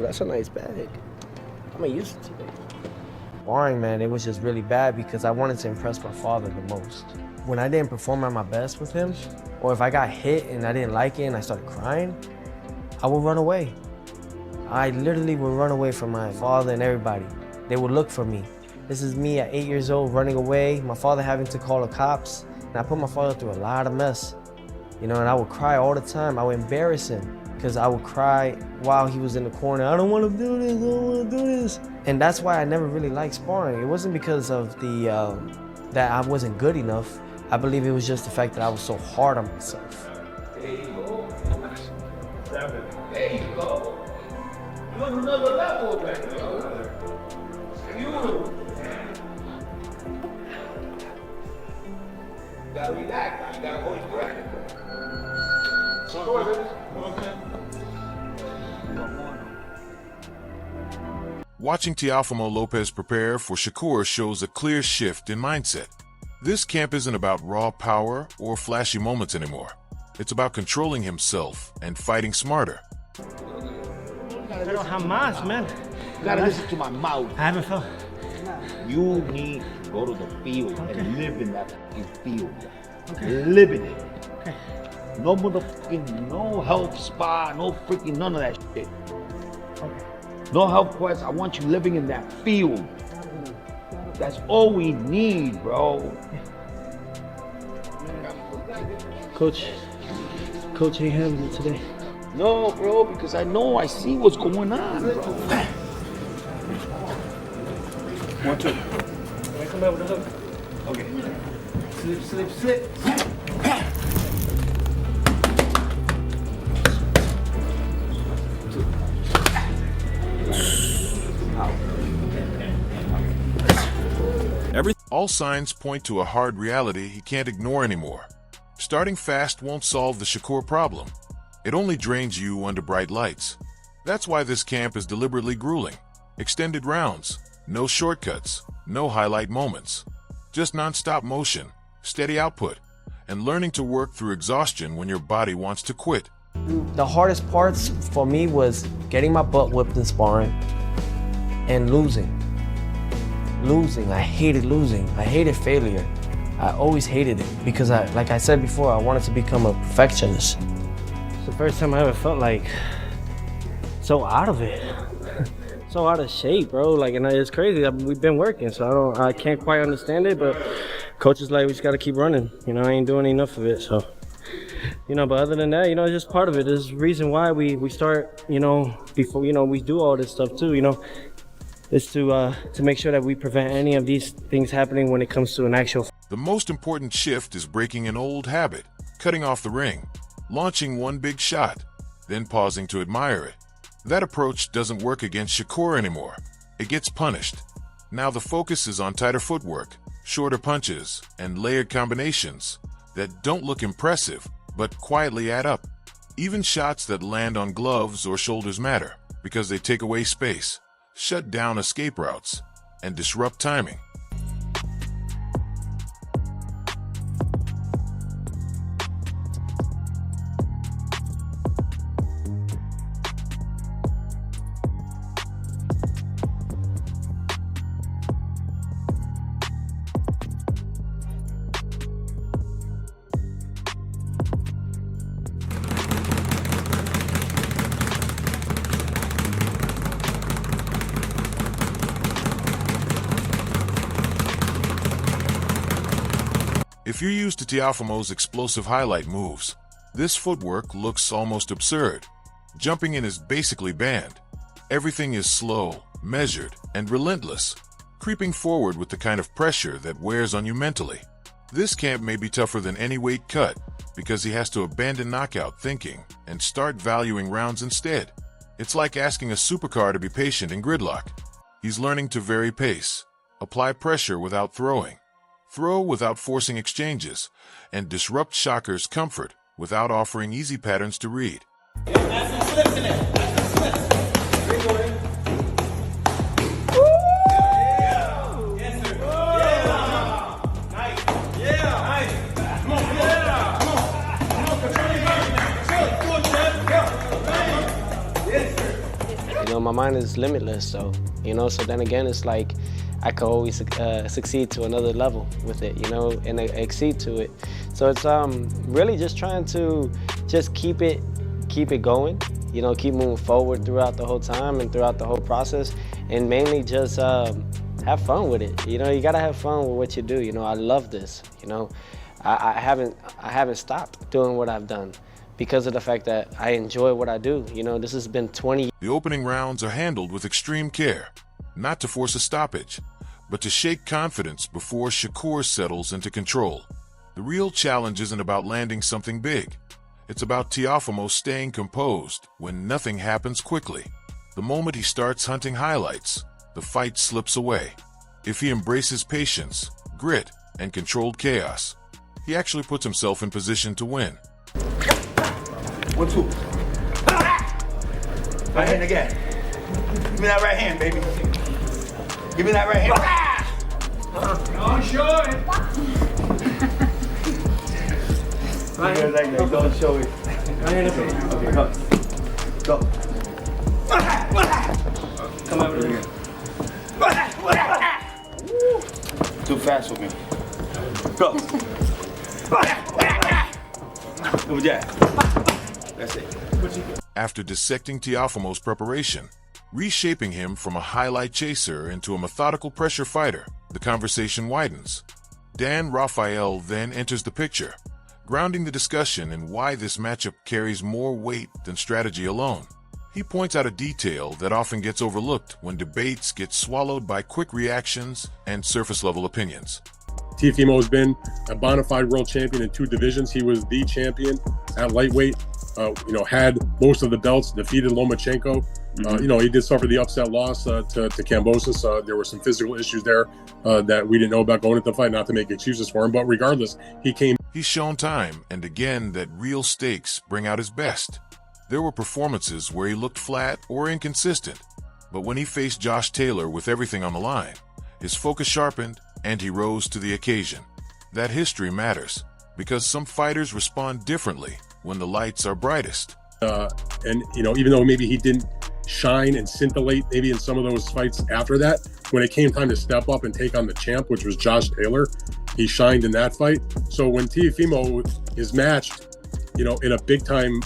that's a nice bag. I'm gonna use it today. Sparring, man, it was just really bad because I wanted to impress my father the most. When I didn't perform at my best with him, or if I got hit and I didn't like it and I started crying, I would run away. I literally would run away from my father and everybody. They would look for me. This is me at 8 years old running away, my father having to call the cops, and I put my father through a lot of mess. You know, and I would cry all the time. I would embarrass him because I would cry while he was in the corner. I don't want to do this, I don't want to do this. And that's why I never really liked sparring. It wasn't because of that I wasn't good enough. I believe it was just the fact that I was so hard on myself. There you go. 7. There you go. You're on another level back there. You gotta relax. You gotta hold your breath. Go ahead, baby. Watching Teofimo Lopez prepare for Shakur shows a clear shift in mindset. This camp isn't about raw power or flashy moments anymore. It's about controlling himself and fighting smarter. Pero jamás, man. You gotta listen to my mouth. I haven't felt. You need to go to the field and live in that fucking field. Okay. Live in it. Okay. No motherfucking, no health spa, no freaking none of that shit. Okay. No health quest. I want you living in that field. That's all we need, bro. Coach ain't having it today. No, bro, because I see what's going on, bro. 1, 2. Come back with the hook. Okay. Slip. All signs point to a hard reality he can't ignore anymore. Starting fast won't solve the Shakur problem. It only drains you under bright lights. That's why this camp is deliberately grueling. Extended rounds, no shortcuts, no highlight moments. Just non-stop motion, steady output, and learning to work through exhaustion when your body wants to quit. The hardest parts for me was getting my butt whipped in sparring and losing. I hated losing. I hated failure. I always hated it because like I said before, I wanted to become a perfectionist. It's the first time I ever felt like so out of it. So out of shape, bro. Like, and it's crazy. We've been working, so I can't quite understand it, but coach is like, we just gotta keep running. You know, I ain't doing enough of it, so. You know, but other than that, you know, it's just part of it. There's a reason why we start, you know, before, you know, we do all this stuff too, you know. Is to make sure that we prevent any of these things happening when it comes to an actual. The most important shift is breaking an old habit, cutting off the ring, launching one big shot, then pausing to admire it. That approach doesn't work against Shakur anymore. It gets punished. Now the focus is on tighter footwork, shorter punches, and layered combinations that don't look impressive, but quietly add up. Even shots that land on gloves or shoulders matter because they take away space, shut down escape routes, and disrupt timing. If you're used to Teofimo's explosive highlight moves, this footwork looks almost absurd. Jumping in is basically banned. Everything is slow, measured, and relentless, creeping forward with the kind of pressure that wears on you mentally. This camp may be tougher than any weight cut because he has to abandon knockout thinking and start valuing rounds instead. It's like asking a supercar to be patient in gridlock. He's learning to vary pace, apply pressure without throwing, throw without forcing exchanges, and disrupt Shakur's comfort without offering easy patterns to read. know, my mind is limitless. So, you know, so then again, it's like I could always succeed to another level with it, you know, and exceed to it. So it's really just trying to just keep it going, you know, keep moving forward throughout the whole time and throughout the whole process, and mainly just have fun with it. You know, you gotta have fun with what you do. You know, I love this. You know, I haven't stopped doing what I've done because of the fact that I enjoy what I do. You know, this has been 20 years. The opening rounds are handled with extreme care, not to force a stoppage, but to shake confidence before Shakur settles into control. The real challenge isn't about landing something big. It's about Teofimo staying composed when nothing happens quickly. The moment he starts hunting highlights, the fight slips away. If he embraces patience, grit, and controlled chaos, he actually puts himself in position to win. 1, 2. Right hand again. Give me that right hand, baby. Give me that right hand. Don't show it. Right hand. Like that. Don't show it. Right hand. Okay, go. Come over here. Too fast for me. Go. Come with that. That's it. After dissecting Teofimo's preparation, reshaping him from a highlight chaser into a methodical pressure fighter, the conversation widens. Dan Rafael then enters the picture, grounding the discussion in why this matchup carries more weight than strategy alone. He points out a detail that often gets overlooked when debates get swallowed by quick reactions and surface-level opinions. Teofimo has been a bona fide world champion in 2 divisions. He was the champion at lightweight, you know, had most of the belts, defeated Lomachenko. You know, he did suffer the upset loss to Kambosos. There were some physical issues there that we didn't know about going into the fight, not to make excuses for him. But regardless, he came. He's shown time and again that real stakes bring out his best. There were performances where he looked flat or inconsistent, but when he faced Josh Taylor with everything on the line, his focus sharpened and he rose to the occasion. That history matters because some fighters respond differently when the lights are brightest. And, you know, even though maybe he didn't shine and scintillate maybe in some of those fights after that, when it came time to step up and take on the champ, which was Josh Taylor, he shined in that fight. So when Teofimo is matched, you know, in a big time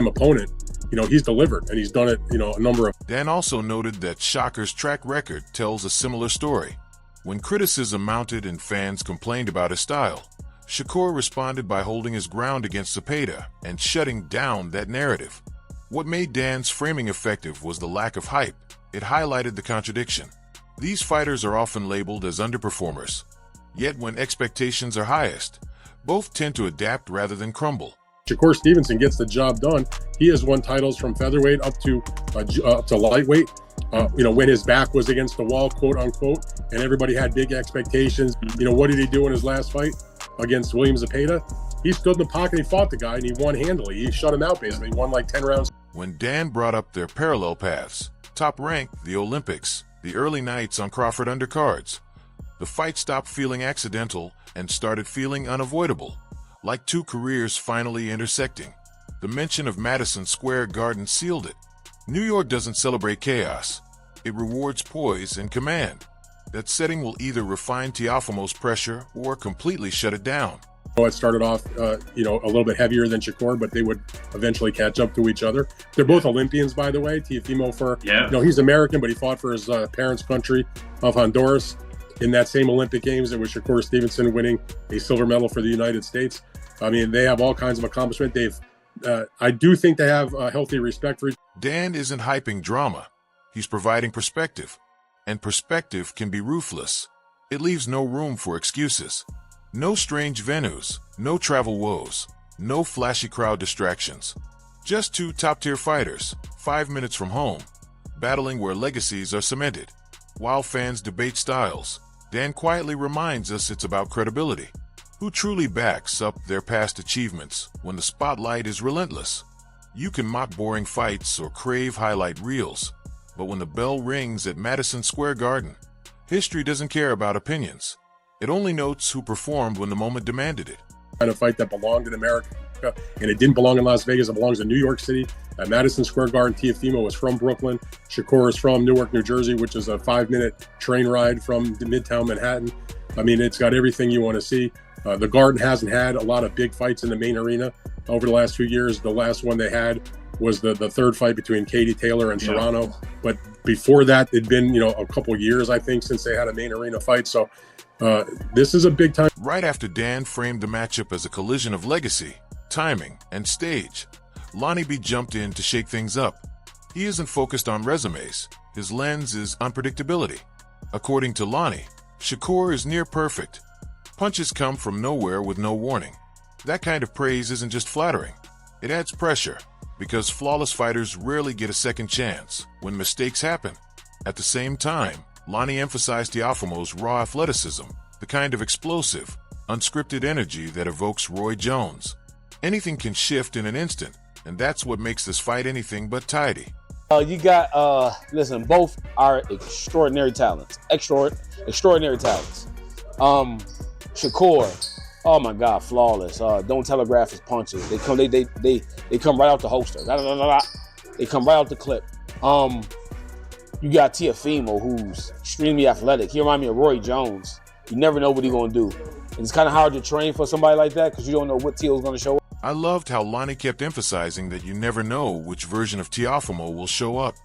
opponent, you know, he's delivered, and he's done it, you know, a number of. Dan also noted that Shakur's track record tells a similar story. When criticism mounted and fans complained about his style, Shakur responded by holding his ground against Zepeda and shutting down that narrative. What made Dan's framing effective was the lack of hype. It highlighted the contradiction. These fighters are often labeled as underperformers. Yet when expectations are highest, both tend to adapt rather than crumble. Shakur Stevenson gets the job done. He has won titles from featherweight up to lightweight. You know, when his back was against the wall, quote unquote, and everybody had big expectations. You know, what did he do in his last fight against William Zepeda? He stood in the pocket, he fought the guy, and he won handily. He shut him out basically. He won like 10 rounds. When Dan brought up their parallel paths, top rank, the Olympics, the early nights on Crawford undercards, the fight stopped feeling accidental and started feeling unavoidable, like 2 careers finally intersecting. The mention of Madison Square Garden sealed it. New York doesn't celebrate chaos. It rewards poise and command. That setting will either refine Teofimo's pressure or completely shut it down. It started off, you know, a little bit heavier than Shakur, but they would eventually catch up to each other. They're both Olympians, by the way. Teofimo you know, he's American, but he fought for his parents' country of Honduras. In that same Olympic Games, it was Shakur Stevenson winning a silver medal for the United States. I mean, they have all kinds of accomplishment. I do think they have a healthy respect for each. Dan isn't hyping drama. He's providing perspective. And perspective can be ruthless. It leaves no room for excuses. No strange venues, no travel woes, no flashy crowd distractions. Just 2 top-tier fighters, 5 minutes from home, battling where legacies are cemented. While fans debate styles, Dan quietly reminds us it's about credibility. Who truly backs up their past achievements when the spotlight is relentless? You can mock boring fights or crave highlight reels, but when the bell rings at Madison Square Garden, history doesn't care about opinions. It only notes who performed when the moment demanded it. Kind of fight that belonged in America. America, and it didn't belong in Las Vegas. It belongs in New York City at Madison Square Garden. Teofimo is from Brooklyn. Shakur is from Newark, New Jersey, which is a 5-minute train ride from Midtown Manhattan. I mean, it's got everything you want to see. The Garden hasn't had a lot of big fights in the main arena over the last few years. The last one they had was the third fight between Katie Taylor and Serrano. But before that, it'd been, a couple years, I think, since they had a main arena fight. So this is a big time. Right after Dan framed the matchup as a collision of legacy, timing, and stage, Lonnie B jumped in to shake things up. He isn't focused on resumes. His lens is unpredictability. According to Lonnie, Shakur is near perfect. Punches come from nowhere with no warning. That kind of praise isn't just flattering. It adds pressure, because flawless fighters rarely get a second chance when mistakes happen. At the same time, Lonnie emphasized Teofimo's raw athleticism, the kind of explosive, unscripted energy that evokes Roy Jones. Anything can shift in an instant, and that's what makes this fight anything but tidy. You got, listen, both are extraordinary talents. Extraordinary talents. Shakur, oh my God, flawless. Don't telegraph his punches. They come right out the holster. They come right out the clip. You got Teofimo, who's extremely athletic. He reminds me of Roy Jones. You never know what he's gonna do. And it's kind of hard to train for somebody like that because you don't know what Teo's gonna show up. I loved how Lonnie kept emphasizing that you never know which version of Teofimo will show up.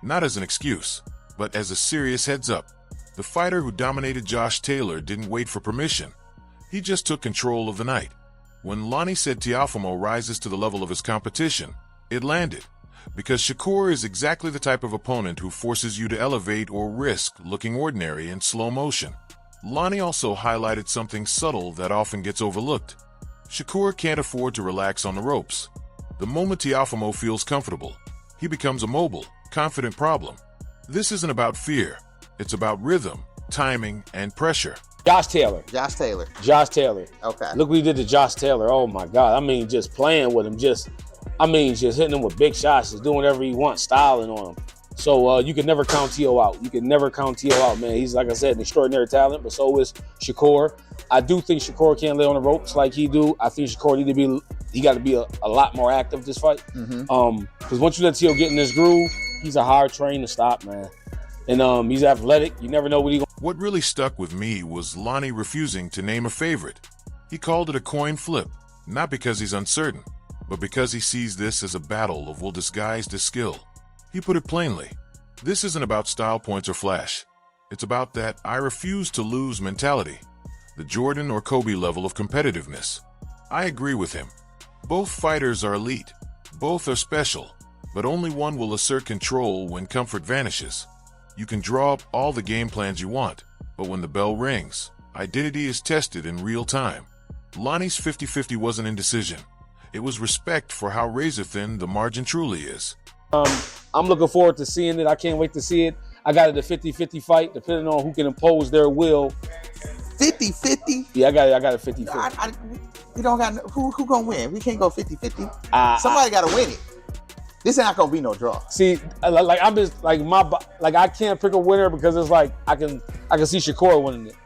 Not as an excuse, but as a serious heads up. The fighter who dominated Josh Taylor didn't wait for permission. He just took control of the night. When Lonnie said Teofimo rises to the level of his competition, it landed. Because Shakur is exactly the type of opponent who forces you to elevate or risk looking ordinary in slow motion. Lonnie also highlighted something subtle that often gets overlooked. Shakur can't afford to relax on the ropes. The moment Teofimo feels comfortable, he becomes a mobile, confident problem. This isn't about fear. It's about rhythm, timing, and pressure. Josh Taylor. Okay. Look what he did to Josh Taylor. Oh my God. I mean, just playing with him. Just hitting him with big shots. Just doing whatever he wants, styling on him. So you can never count Teo out. You can never count Teo out, man. He's, like I said, an extraordinary talent, but so is Shakur. I do think Shakur can't lay on the ropes like he do. I think Shakur he got to be a lot more active this fight. Because once you let Teo get in this groove, he's a hard train to stop, man. And he's athletic. You never know what he's going to. What really stuck with me was Lonnie refusing to name a favorite. He called it a coin flip, not because he's uncertain, but because he sees this as a battle of will disguised his skill. He put it plainly, this isn't about style points or flash. It's about that I refuse to lose mentality, the Jordan or Kobe level of competitiveness. I agree with him. Both fighters are elite, both are special, but only one will assert control when comfort vanishes. You can draw up all the game plans you want, but when the bell rings, identity is tested in real time. Lonnie's 50-50 wasn't indecision. It was respect for how razor-thin the margin truly is. I'm looking forward to seeing it. I can't wait to see it. I got it a 50-50 fight, depending on who can impose their will. 50-50? Yeah, I got a 50-50. We don't got who gonna win? We can't go 50-50. Somebody gotta win it. This ain't not gonna be no draw. See, like I'm just like I can't pick a winner because it's like I can see Shakur winning it,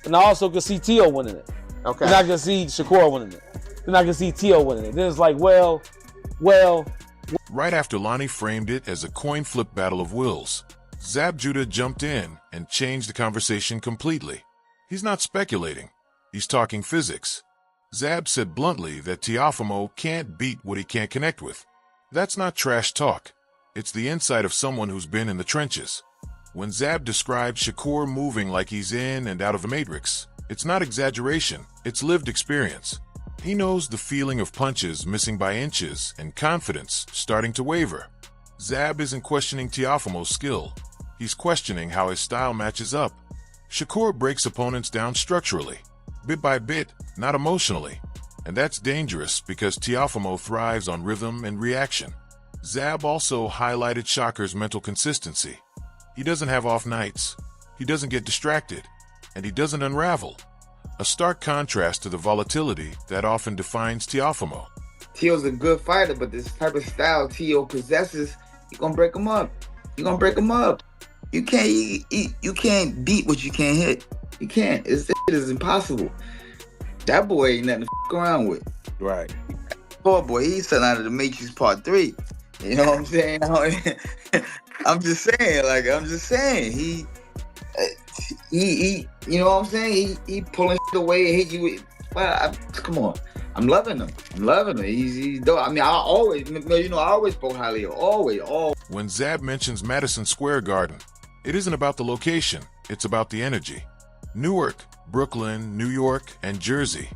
and I also can see Teo winning it. Okay. And I can see Shakur winning it. Then I can see Teo winning it. Then it's like, well. Right after Lonnie framed it as a coin flip battle of wills, Zab Judah jumped in and changed the conversation completely. He's not speculating. He's talking physics. Zab said bluntly that Teofimo can't beat what he can't connect with. That's not trash talk. It's the insight of someone who's been in the trenches. When Zab described Shakur moving like he's in and out of the matrix, it's not exaggeration, it's lived experience. He knows the feeling of punches missing by inches and confidence starting to waver. Zab isn't questioning Teofimo's skill. He's questioning how his style matches up. Shakur breaks opponents down structurally, bit by bit, not emotionally. And that's dangerous because Teofimo thrives on rhythm and reaction. Zab also highlighted Shakur's mental consistency. He doesn't have off nights. He doesn't get distracted. And he doesn't unravel. A stark contrast to the volatility that often defines Teofimo. Teo's a good fighter, but this type of style Teo possesses, you're gonna break him up. You're gonna break him up. You can't beat what you can't hit. You can't. It is impossible. That boy ain't nothing to f around with. Right. poor boy, he's something out of the Matrix Part 3. You know what I'm saying? I'm just saying, he you know what I'm saying? He pulling shit away and hit you with, come on. I'm loving him. He's dope. I mean, I always spoke highly of, always. When Zab mentions Madison Square Garden, it isn't about the location, it's about the energy. Newark, Brooklyn, New York, and Jersey.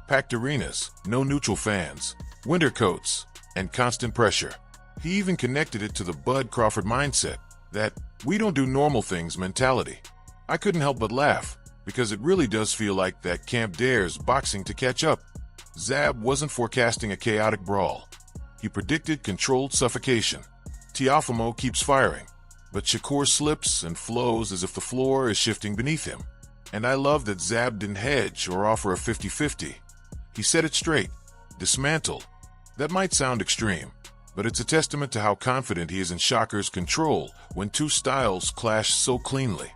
Packed arenas, no neutral fans, winter coats, and constant pressure. He even connected it to the Bud Crawford mindset, that we don't do normal things mentality. I couldn't help but laugh, because it really does feel like that Camp Dare's boxing to catch up. Zab wasn't forecasting a chaotic brawl. He predicted controlled suffocation. Teofimo keeps firing, but Shakur slips and flows as if the floor is shifting beneath him. And I love that Zab didn't hedge or offer a 50-50. He said it straight. Dismantle. That might sound extreme, but it's a testament to how confident he is in Shakur's control when two styles clash so cleanly.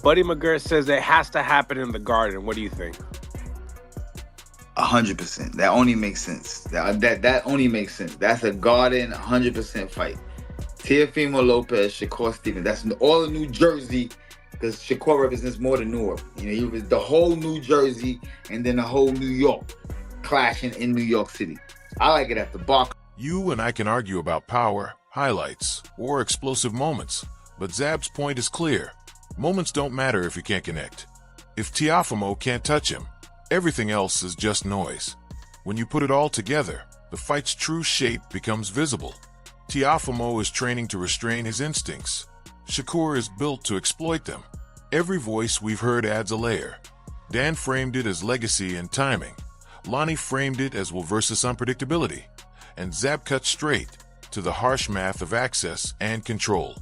Buddy McGirt says it has to happen in the Garden. What do you think? 100%. That only makes sense. That only makes sense. That's a Garden 100% fight. Teofimo Lopez, Shakur Stevenson. That's all of New Jersey, because Shakur represents more than Newark. You know, he was the whole New Jersey and then the whole New York clashing in New York City. I like it at the bar. You and I can argue about power, highlights, or explosive moments, but Zab's point is clear. Moments don't matter if you can't connect. If Teofimo can't touch him, everything else is just noise. When you put it all together, the fight's true shape becomes visible. Teofimo is training to restrain his instincts. Shakur is built to exploit them. Every voice we've heard adds a layer. Dan framed it as legacy and timing. Lonnie framed it as will versus unpredictability. And Zab cut straight to the harsh math of access and control.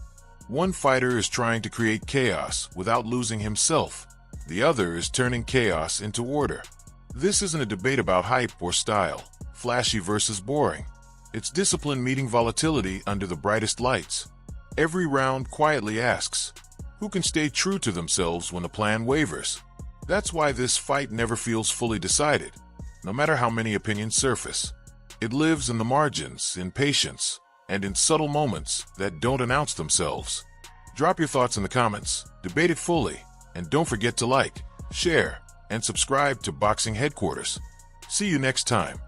One fighter is trying to create chaos without losing himself. The other is turning chaos into order. This isn't a debate about hype or style, flashy versus boring. It's discipline meeting volatility under the brightest lights. Every round quietly asks, who can stay true to themselves when the plan wavers? That's why this fight never feels fully decided, no matter how many opinions surface. It lives in the margins, in patience, and in subtle moments that don't announce themselves. Drop your thoughts in the comments, debate it fully, and don't forget to like, share, and subscribe to Boxing Headquarters. See you next time.